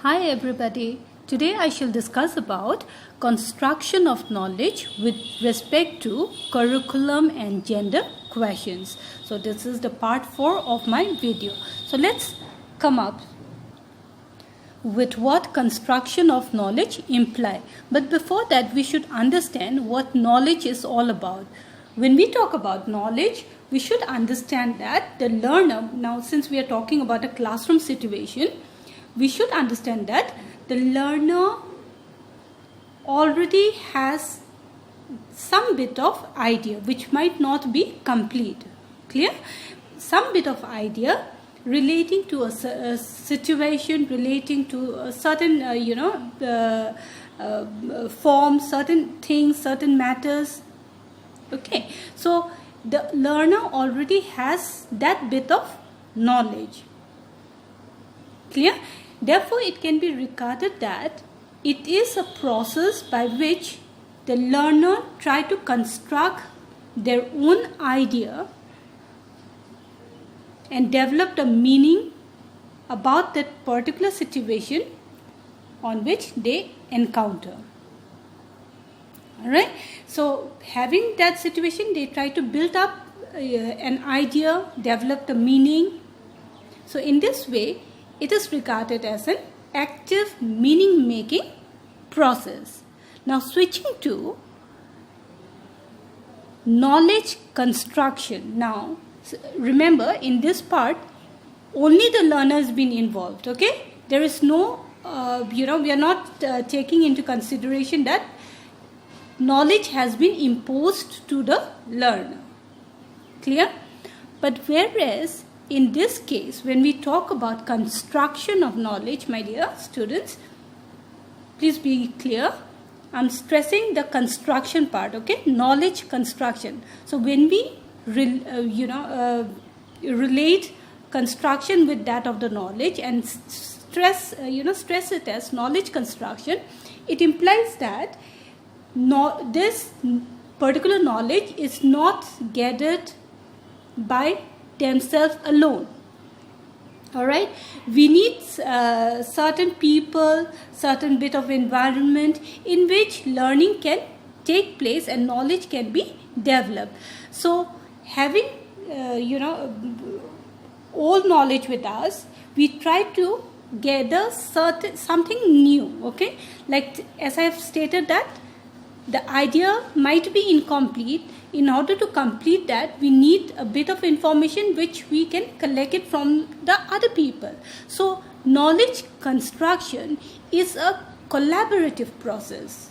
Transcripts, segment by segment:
Hi everybody. Today I shall discuss about construction of knowledge with respect to curriculum and gender questions. So this is the part 4 of my video. So let's come up with what construction of knowledge imply. But before that we should understand what knowledge is all about. When we talk about knowledge, we should understand that the learner, now since we are talking about a classroom situation, we should understand that the learner already has some bit of idea which might not be complete. Clear? Some bit of idea relating to a situation, relating to a certain, form, certain things, certain matters. Okay, so the learner already has that bit of knowledge. Clear? Therefore, it can be regarded that it is a process by which the learner try to construct their own idea and develop the meaning about that particular situation on which they encounter. Alright, so having that situation, they try to build up an idea, develop the meaning. So in this way, it is regarded as an active meaning making process. Now switching to knowledge construction. Now remember, in this part only the learner has been involved. Okay, there is no we are not taking into consideration that knowledge has been imposed to the learner. Clear? But whereas in this case, when we talk about construction of knowledge, my dear students, please be clear. I'm stressing the construction part, okay? Knowledge construction. So when we relate construction with that of the knowledge and stress it as knowledge construction, it implies that this particular knowledge is not gathered by themselves alone. Alright, we need certain people, certain bit of environment in which learning can take place and knowledge can be developed. So having old knowledge with us, we try to gather something new. Okay, like as I have stated that the idea might be incomplete. In order to complete that, we need a bit of information which we can collect it from the other people. So knowledge construction is a collaborative process.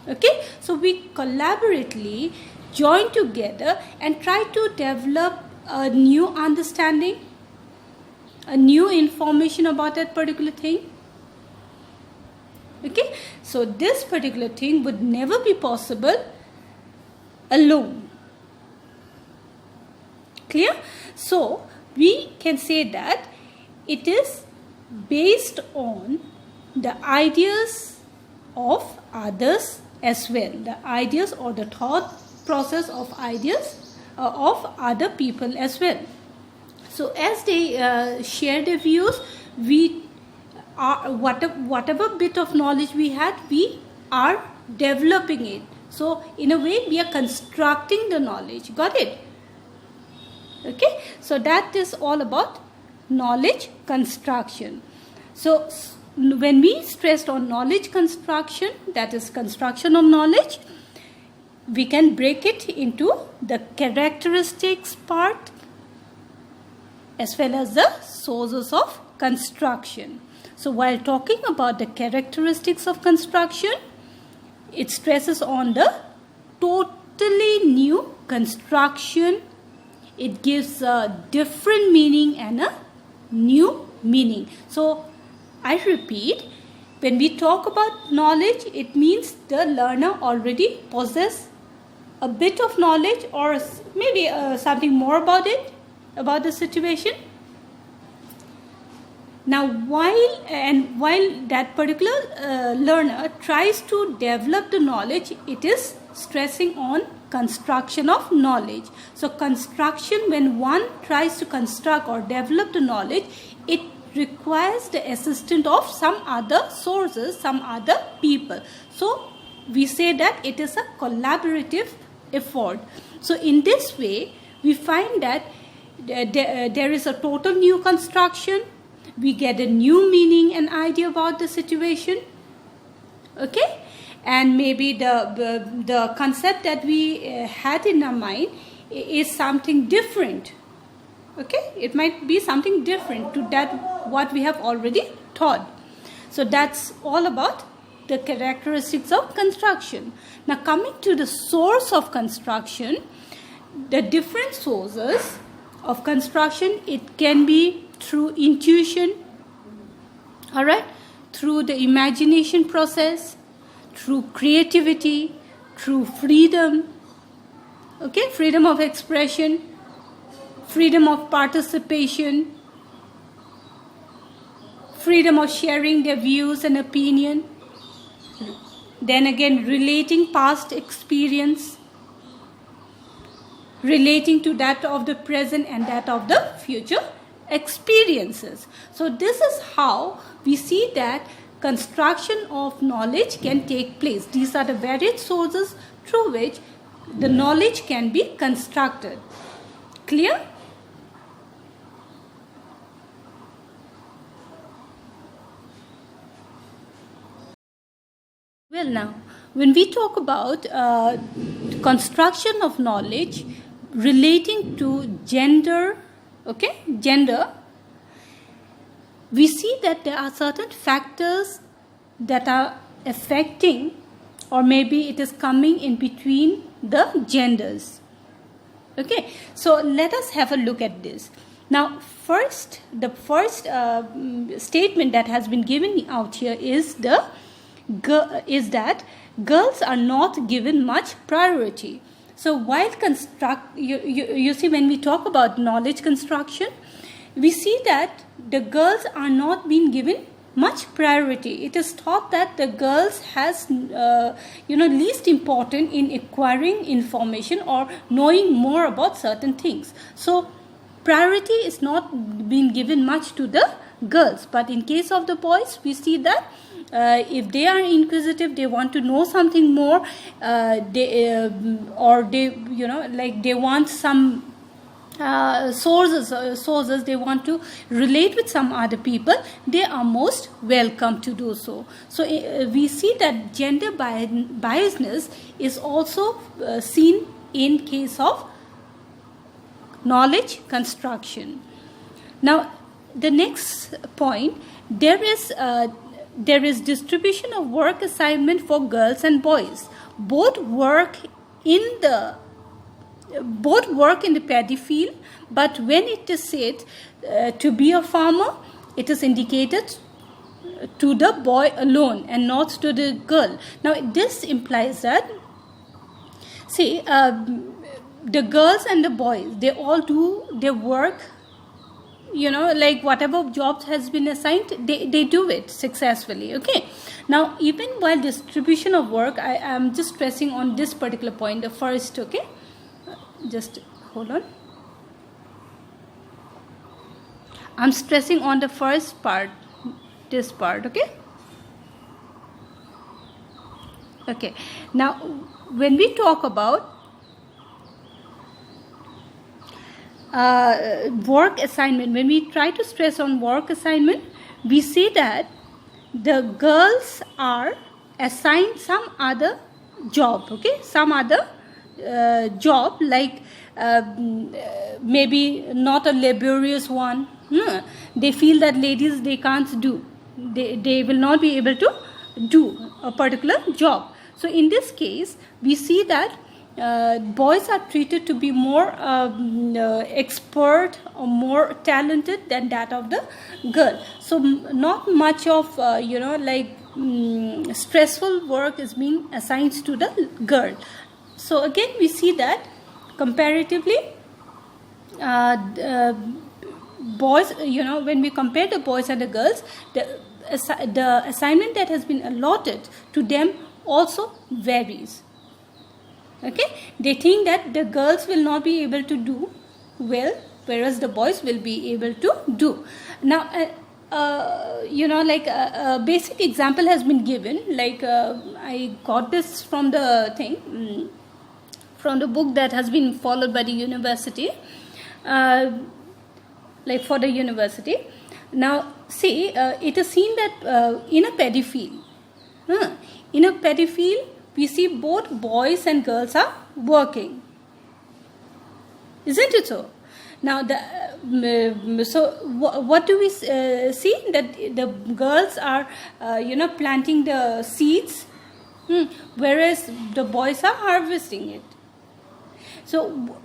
Okay, so we collaboratively join together and try to develop a new understanding, a new information about that particular thing. Okay, so this particular thing would never be possible alone. Clear? So we can say that it is based on the ideas of others as well, the ideas or the thought process of ideas of other people as well. So as they share their views, we are whatever bit of knowledge we had, we are developing it. So in a way, we are constructing the knowledge. Got it? Okay. So that is all about knowledge construction. So when we stressed on knowledge construction, that is construction of knowledge, we can break it into the characteristics part as well as the sources of construction. So while talking about the characteristics of construction, it stresses on the totally new construction. It gives a different meaning and a new meaning. So I repeat, when we talk about knowledge, it means the learner already possesses a bit of knowledge or maybe something more about it, about the situation. Now, while that particular learner tries to develop the knowledge, it is stressing on construction of knowledge. So, construction, when one tries to construct or develop the knowledge, it requires the assistance of some other sources, some other people. So we say that it is a collaborative effort. So in this way, we find that there is a total new construction. We get a new meaning and idea about the situation. Okay, and maybe the concept that we had in our mind is something different. Okay, it might be something different to that what we have already taught. So that's all about the characteristics of construction. Now coming to the source of construction, the different sources of construction, it can be through intuition, all right, through the imagination process, through creativity, through freedom, okay, freedom of expression, freedom of participation, freedom of sharing their views and opinion, then again relating past experience, relating to that of the present and that of the future experiences. So this is how we see that construction of knowledge can take place. These are the varied sources through which the knowledge can be constructed. Clear? Well, now, when we talk about construction of knowledge relating to gender, okay, gender, we see that there are certain factors that are affecting, or maybe it is coming in between the genders. Okay, so let us have a look at this. Now, the first statement that has been given out here is that girls are not given much priority. So while you see, when we talk about knowledge construction, we see that the girls are not being given much priority. It is thought that the girls has least important in acquiring information or knowing more about certain things. So priority is not being given much to the girls. But in case of the boys, we see that if they are inquisitive, they want to know something more, they want some sources, they want to relate with some other people, they are most welcome to do so. So we see that gender biasness is also seen in case of knowledge construction. Now the next point, there is distribution of work assignment for girls and boys. Both work in the paddy field, but when it is said to be a farmer, it is indicated to the boy alone and not to the girl. Now this implies that, see, the girls and the boys, they all do their work, like whatever jobs has been assigned, they do it successfully. Okay, now even while distribution of work, I am just stressing on this particular point, the first. Okay, just hold on, I'm stressing on the first part, this part. Okay, now when we talk about work assignment, when we try to stress on work assignment, we say that the girls are assigned some other job, okay, some other job, like maybe not a laborious one. They feel that ladies, they can't do, they will not be able to do a particular job. So in this case, we see that boys are treated to be more expert or more talented than that of the girl. So not much of stressful work is being assigned to the girl. So again, we see that comparatively boys, when we compare the boys and the girls, the assignment that has been allotted to them also varies. Okay, they think that the girls will not be able to do well, whereas the boys will be able to do. Now like a basic example has been given. Like I got this from the thing, from the book that has been followed by the university, like for the university. Now, see, it is seen that in a paddy field, we see both boys and girls are working. Isn't it so? Now, what do we see? That the girls are, planting the seeds, whereas the boys are harvesting it. So,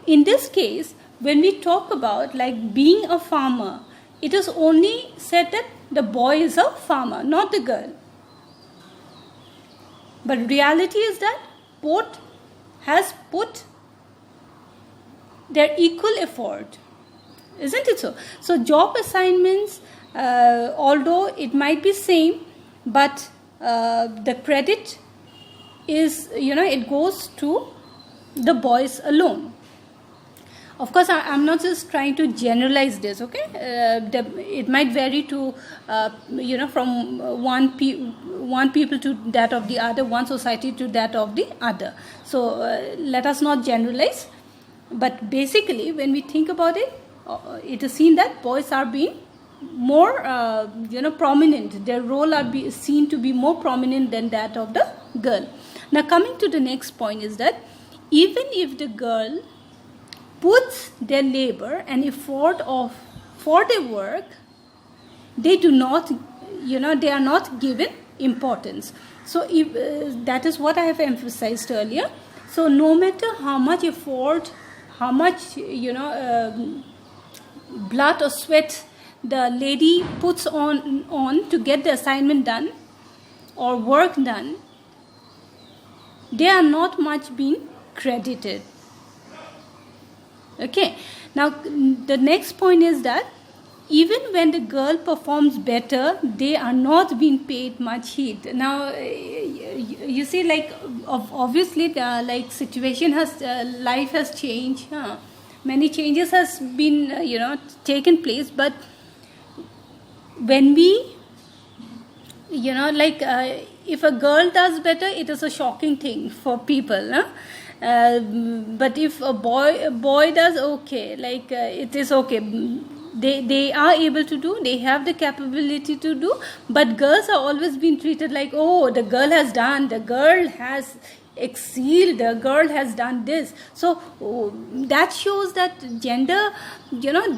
in this case, when we talk about like being a farmer, it is only said that the boy is a farmer, not the girl. But reality is that both has put their equal effort. Isn't it so? So job assignments, although it might be same, but the credit is, it goes to the boys alone. Of course, I'm not just trying to generalize this, okay? It might vary to, from one people to that of the other, one society to that of the other. So let us not generalize. But basically, when we think about it, it is seen that boys are being more, prominent. Their role are seen to be more prominent than that of the girl. Now, coming to the next point is that even if the girl puts their labor and effort for their work, they do not, they are not given importance. So if, that is what I have emphasized earlier. So no matter how much effort, how much, blood or sweat the lady puts on to get the assignment done or work done, they are not much being credited. Okay. Now, the next point is that even when the girl performs better, they are not being paid much heed. Now, you see, like, obviously, like, situation has, life has changed. Many changes has been, taken place. But when we, if a girl does better, it is a shocking thing for people. But if a boy does okay, like it is okay, they are able to do, they have the capability to do. But girls are always being treated like, oh, the girl has done, the girl has excelled, the girl has done this. So that shows that gender,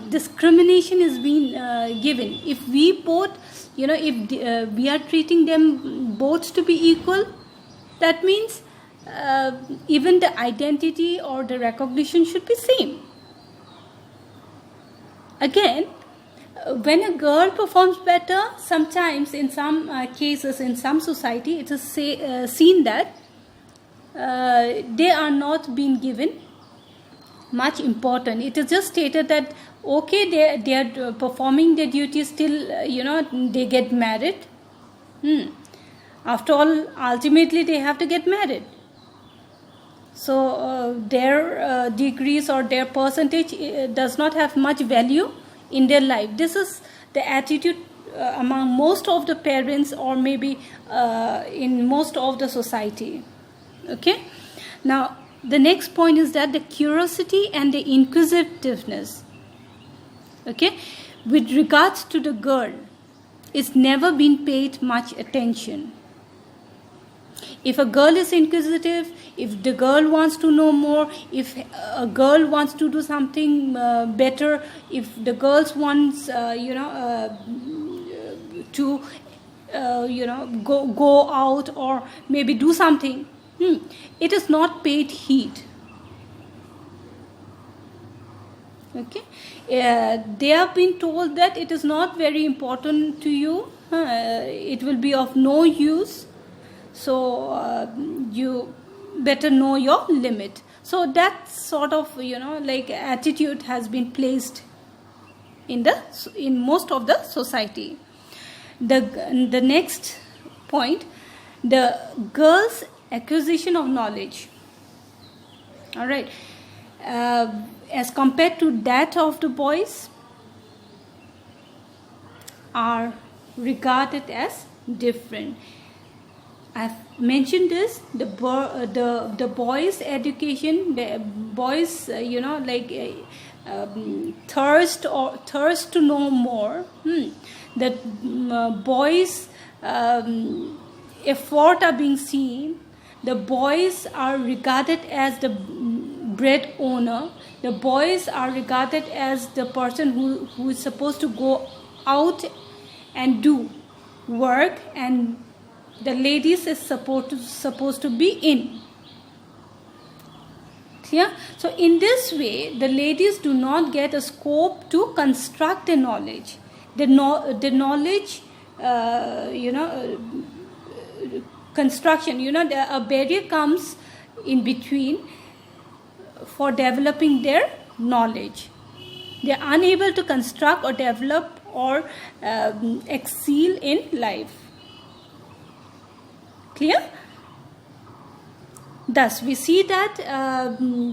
discrimination is being given. If we both, if we are treating them both to be equal, that means even the identity or the recognition should be same. Again, when a girl performs better, sometimes in some cases, in some society, it is seen that they are not being given much importance. It is just stated that, okay, they are performing their duties till, they get married. After all, ultimately they have to get married. So their degrees or their percentage does not have much value in their life. This is the attitude among most of the parents, or maybe in most of the society. Okay. Now, the next point is that the curiosity and the inquisitiveness, okay, with regards to the girl, is never been paid much attention. If a girl is inquisitive, if the girl wants to know more, if a girl wants to do something better, if the girls wants, to, go out or maybe do something, it is not paid heed. Okay, they have been told that it is not very important to you. It will be of no use. So you better know your limit. So that sort of, attitude has been placed in most of the society. The next point, the girl's acquisition of knowledge. All right. As compared to that of the boys, are regarded as different. I've mentioned this, the boys' education, the boys, thirst to know more. The boys' effort are being seen. The boys are regarded as the bread owner. The boys are regarded as the person who is supposed to go out and do work, and the ladies is supposed to be in. Clear? So in this way, the ladies do not get a scope to construct a knowledge. The knowledge, construction, a barrier comes in between for developing their knowledge. They are unable to construct or develop or excel in life. Clear? Thus, we see that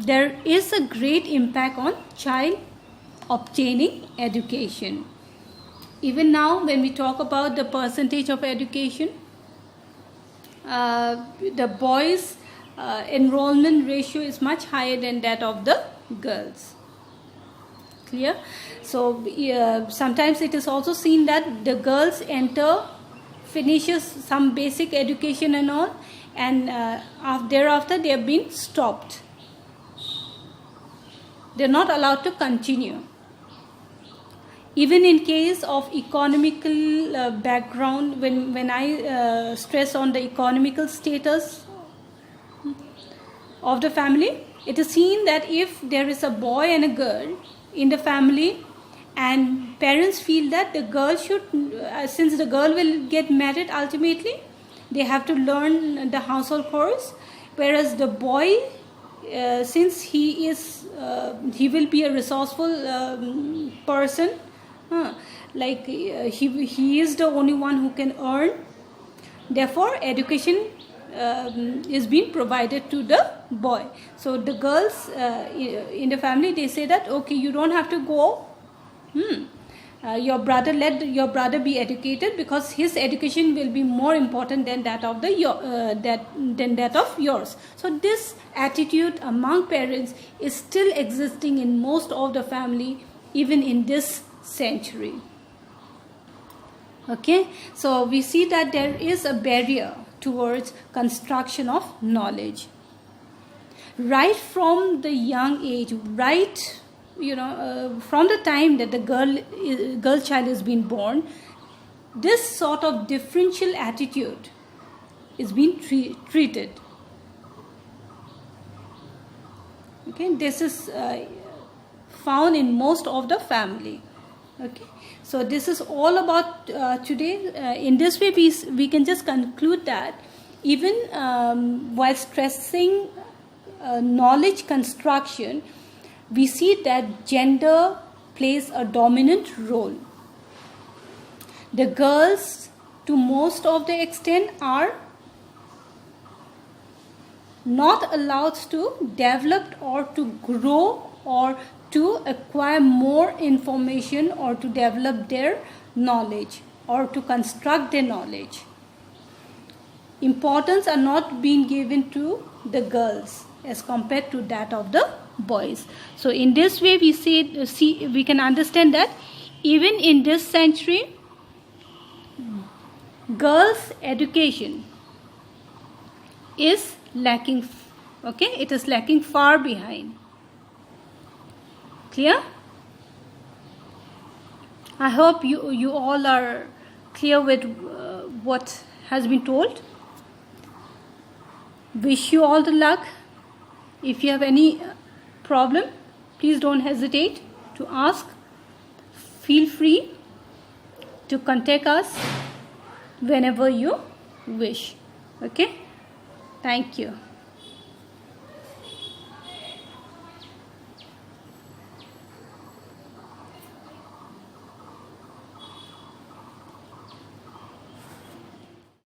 there is a great impact on child obtaining education. Even now, when we talk about the percentage of education, the boys' enrollment ratio is much higher than that of the girls. Clear? So, sometimes it is also seen that the girls finishes some basic education and all, and thereafter they have been stopped. They are not allowed to continue. Even in case of economical background, when I stress on the economical status of the family, it is seen that if there is a boy and a girl in the family, and parents feel that the girl should, since the girl will get married ultimately, they have to learn the household chores, whereas the boy, since he will be a resourceful person, he is the only one who can earn. Therefore, education is being provided to the boy. So the girls in the family, they say that, okay, you don't have to go. Let your brother be educated, because his education will be more important than that of yours. So this attitude among parents is still existing in most of the family, even in this century. Okay, so we see that there is a barrier towards construction of knowledge right from the young age, from the time that the girl child is being born. This sort of differential attitude is being treated. Okay, this is found in most of the family. Okay, so this is all about today. In this way, we can just conclude that even while stressing knowledge construction, we see that gender plays a dominant role. The girls, to most of the extent, are not allowed to develop or to grow or to acquire more information or to develop their knowledge or to construct their knowledge. Importance are not being given to the girls as compared to that of the boys. So in this way, we can understand that even in this century, girls' education is lacking. Okay, it is lacking far behind. Clear? I hope you all are clear with what has been told. Wish you all the luck. If you have any problem, please don't hesitate to ask. Feel free to contact us whenever you wish. Okay? Thank you.